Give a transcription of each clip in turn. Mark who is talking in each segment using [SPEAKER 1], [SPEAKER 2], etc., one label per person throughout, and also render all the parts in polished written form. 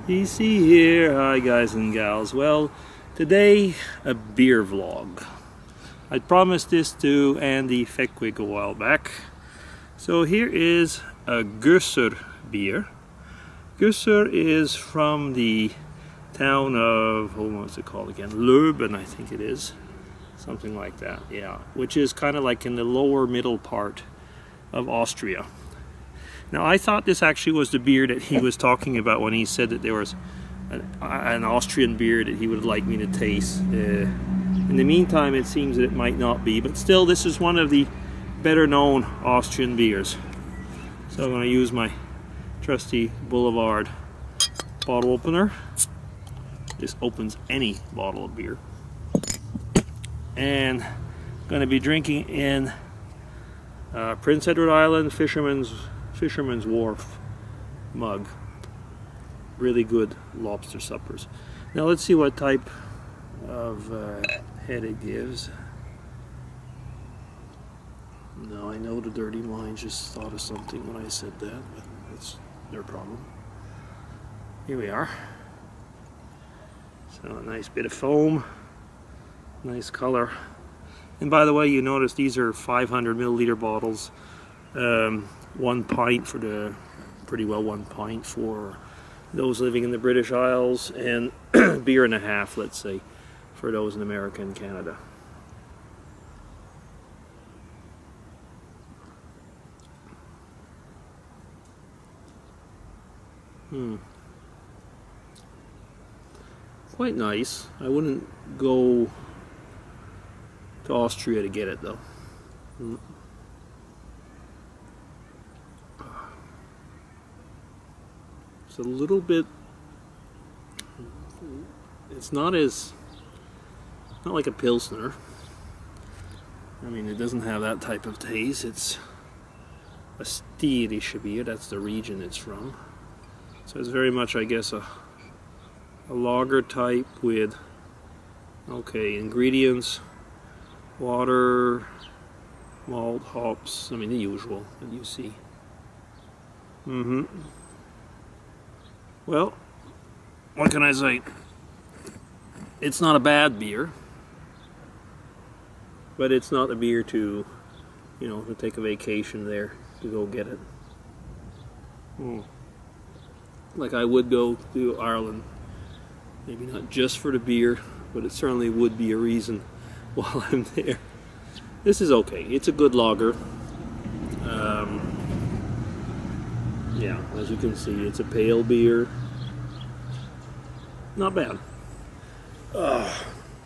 [SPEAKER 1] DC here. Hi guys and gals. Well, today a beer vlog. I promised this to Andy Feckwig a while back. So here is a Gösser beer. Gösser is from the town of, what's it called again? Löben, I think it is. Something like that, yeah. Which is kind of like in the lower middle part of Austria. Now I thought this actually was the beer that he was talking about when he said that there was an Austrian beer that he would like me to taste. In the meantime, it seems that it might not be, but still this is one of the better known Austrian beers. So I'm going to use my trusty Boulevard bottle opener. This opens any bottle of beer. And I'm going to be drinking in Prince Edward Island Fisherman's Wharf mug. Really good lobster suppers. Now let's see what type of head it gives. No, I know the dirty minds just thought of something when I said that, but that's their problem. Here we are. So a nice bit of foam, nice color. And by the way, you notice these are 500 milliliter bottles. 1 pint for the, pretty well 1 pint for those living in the British Isles, and beer and a half, let's say, for those in America and Canada. Quite nice. I wouldn't go to Austria to get it though. It's a little bit, it's not like a Pilsner. I mean, it doesn't have that type of taste. It's a styrische beer, that's the region it's from. So it's very much, I guess, a lager type with, okay, ingredients, water, malt, hops, I mean the usual that you see. Well, what can I say? It's not a bad beer, but it's not a beer to, to take a vacation there to go get it. Like I would go to Ireland, maybe not just for the beer, but it certainly would be a reason while I'm there. This is okay. It's a good lager. Yeah, as you can see, it's a pale beer. Not bad.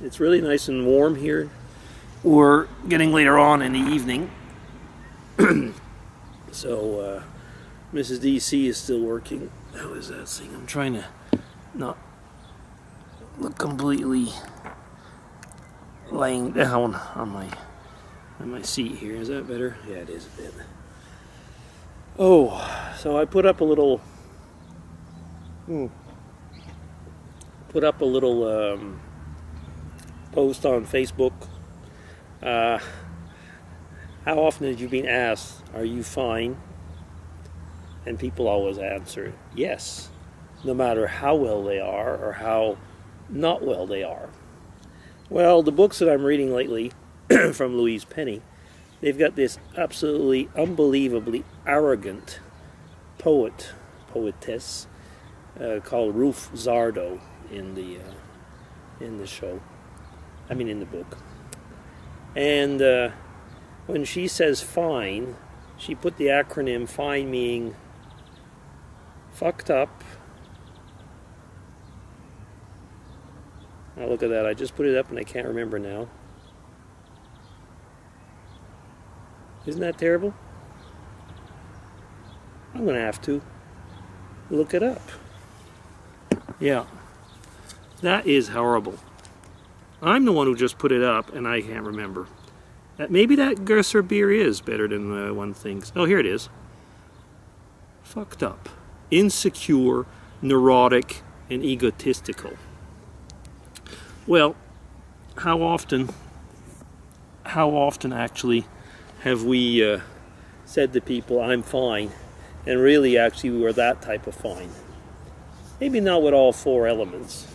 [SPEAKER 1] It's really nice and warm here. We're getting later on in the evening. So, Mrs. DC is still working. How is that thing? I'm trying to not look completely laying down on my seat here. Is that better? Yeah, it is a bit. Oh, so I put up a little post on Facebook. How often have you been asked, are you fine? And people always answer yes, no matter how well they are or how not well they are. Well, the books that I'm reading lately from Louise Penny, they've got this absolutely unbelievably arrogant poetess called Ruth Zardo in the show. I mean in the book. And when she says fine, she put the acronym FINE meaning fucked up. Now look at that, I just put it up and I can't remember now. Isn't that terrible? I'm going to have to look it up. Yeah, that is horrible. I'm the one who just put it up and I can't remember. Maybe that Gösser beer is better than one thinks. Oh, here it is. Fucked up. Insecure, neurotic, and egotistical. Well, how often actually have we said to people, I'm fine, and really actually we were that type of fine? Maybe not with all four elements,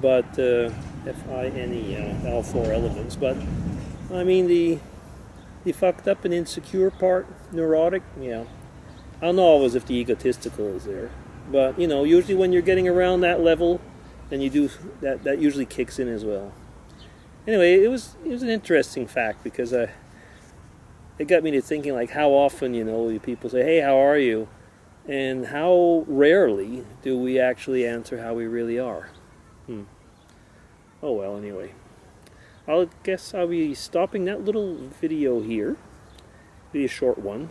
[SPEAKER 1] but F-I-N-E, all four elements. But I mean the fucked up and insecure part, neurotic, yeah. I don't know always if the egotistical is there, but you know, usually when you're getting around that level, then you do that usually kicks in as well. Anyway, it was an interesting fact because it got me to thinking, like, how often, you know, people say, "Hey, how are you?" and how rarely do we actually answer how we really are. Oh well, anyway. I guess I'll be stopping that little video here. Be a short one.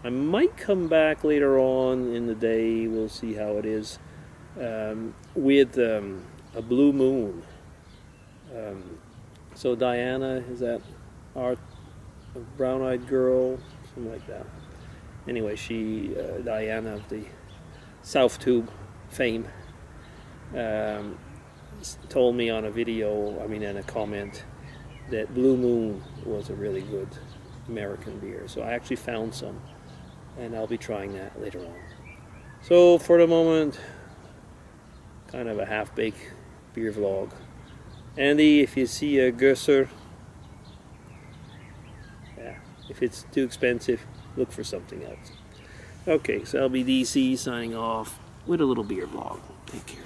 [SPEAKER 1] I might come back later on in the day, we'll see how it is, with a blue moon. So Diana, is that our brown-eyed girl? Something like that. Anyway, she, Diana of the South Tube fame, told me on a video, I mean in a comment, that Blue Moon was a really good American beer. So I actually found some, and I'll be trying that later on. So for the moment, kind of a half-baked beer vlog. Andy, if you see a Gösser, yeah, if it's too expensive, look for something else. Okay, so I'll be DC signing off with a little beer vlog. Take care.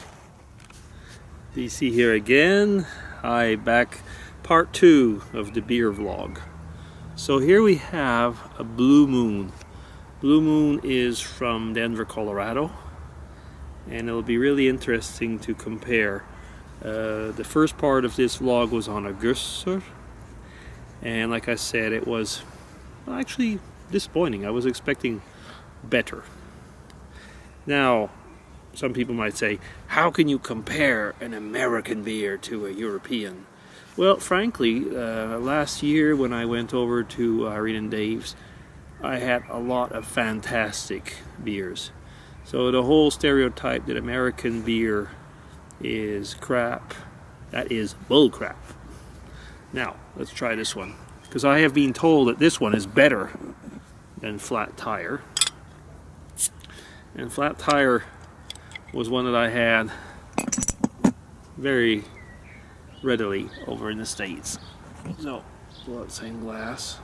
[SPEAKER 1] DC here again. Hi, back. Part 2 of the beer vlog. So here we have a Blue Moon. Blue Moon is from Denver, Colorado, and it'll be really interesting to compare. The first part of this vlog was on a Gösser, and like I said, it was actually disappointing. I was expecting better. Now, some people might say, how can you compare an American beer to a European? Well, frankly, last year when I went over to Irene and Dave's, I had a lot of fantastic beers. So the whole stereotype that American beer is crap, that is bull crap. Now, let's try this one, because I have been told that this one is better than Flat Tire. And Flat Tire was one that I had very readily over in the States. So, pull out the same glass.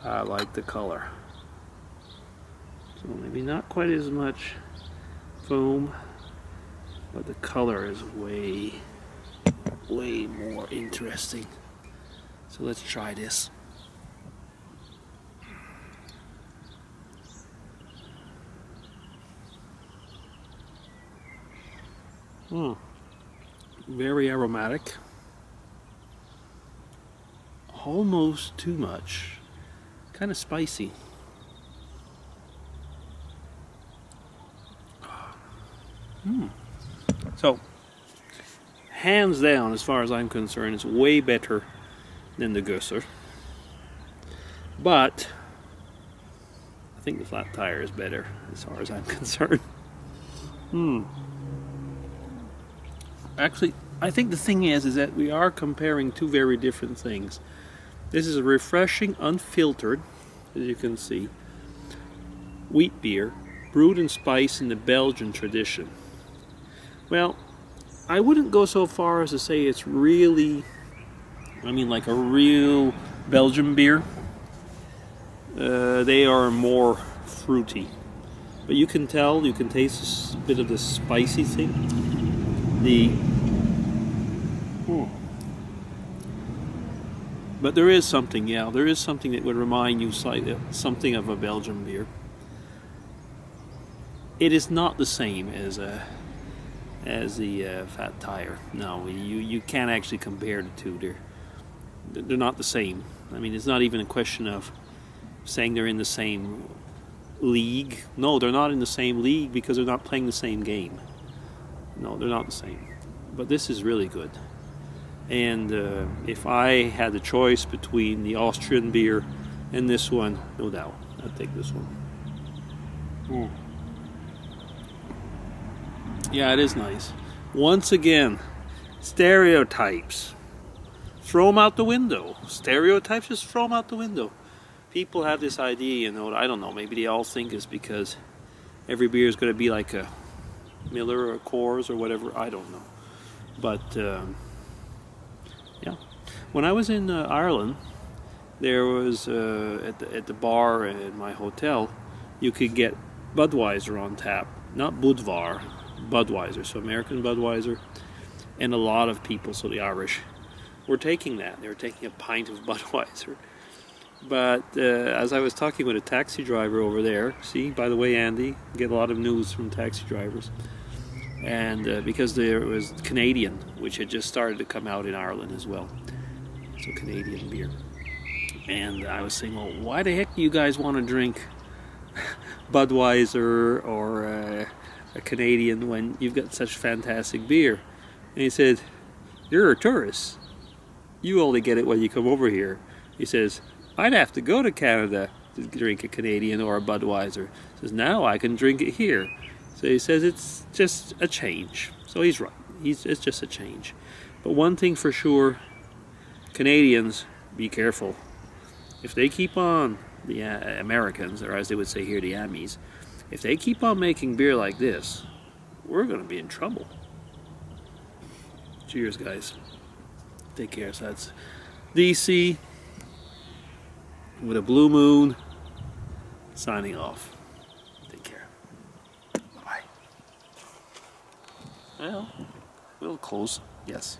[SPEAKER 1] I like the color. So maybe not quite as much foam, but the color is way more interesting. So let's try this. Very aromatic. Almost too much. Kind of spicy. So, hands down, as far as I'm concerned, it's way better than the Gösser. But I think the Flat Tire is better, as far as I'm concerned. Actually, I think the thing is that we are comparing two very different things. This is a refreshing, unfiltered, as you can see, wheat beer, brewed and spiced in the Belgian tradition. Well, I wouldn't go so far as to say it's really, I mean, like a real Belgian beer. They are more fruity. But you can tell, you can taste a bit of the spicy thing. But there is something, yeah, there is something that would remind you slightly, something of a Belgian beer. It is not the same as the Fat Tire. No, you can't actually compare the two. They're not the same. I mean, it's not even a question of saying they're in the same league. No, they're not in the same league because they're not playing the same game. No, they're not the same. But this is really good. And if I had the choice between the Austrian beer and this one, no doubt, I'd take this one. Yeah, it is nice. Once again, stereotypes. Throw them out the window. Stereotypes, just throw them out the window. people have this idea, you know, I don't know, maybe they all think it's because every beer is going to be like a Miller or a Coors or whatever, I don't know. But yeah, when I was in Ireland, there was at the bar in my hotel, you could get Budweiser on tap, not Budvar, Budweiser, so American Budweiser, and a lot of people, so the Irish, were taking that. They were taking a pint of Budweiser. But as I was talking with a taxi driver over there, see, by the way, Andy, get a lot of news from taxi drivers, and because there was Canadian, which had just started to come out in Ireland as well, so Canadian beer. And I was saying, well, why the heck do you guys want to drink Budweiser or a Canadian when you've got such fantastic beer? And he said, you're a tourist. You only get it when you come over here. He says, I'd have to go to Canada to drink a Canadian or a Budweiser. He says, now I can drink it here. So he says it's just a change. So he's right. It's just a change. But one thing for sure, Canadians, be careful. If they keep on, the Americans, or as they would say here, the Amis, if they keep on making beer like this, we're going to be in trouble. Cheers, guys. Take care. So that's DC with a blue moon signing off. Take care. Bye-bye. Well, we'll close. Yes.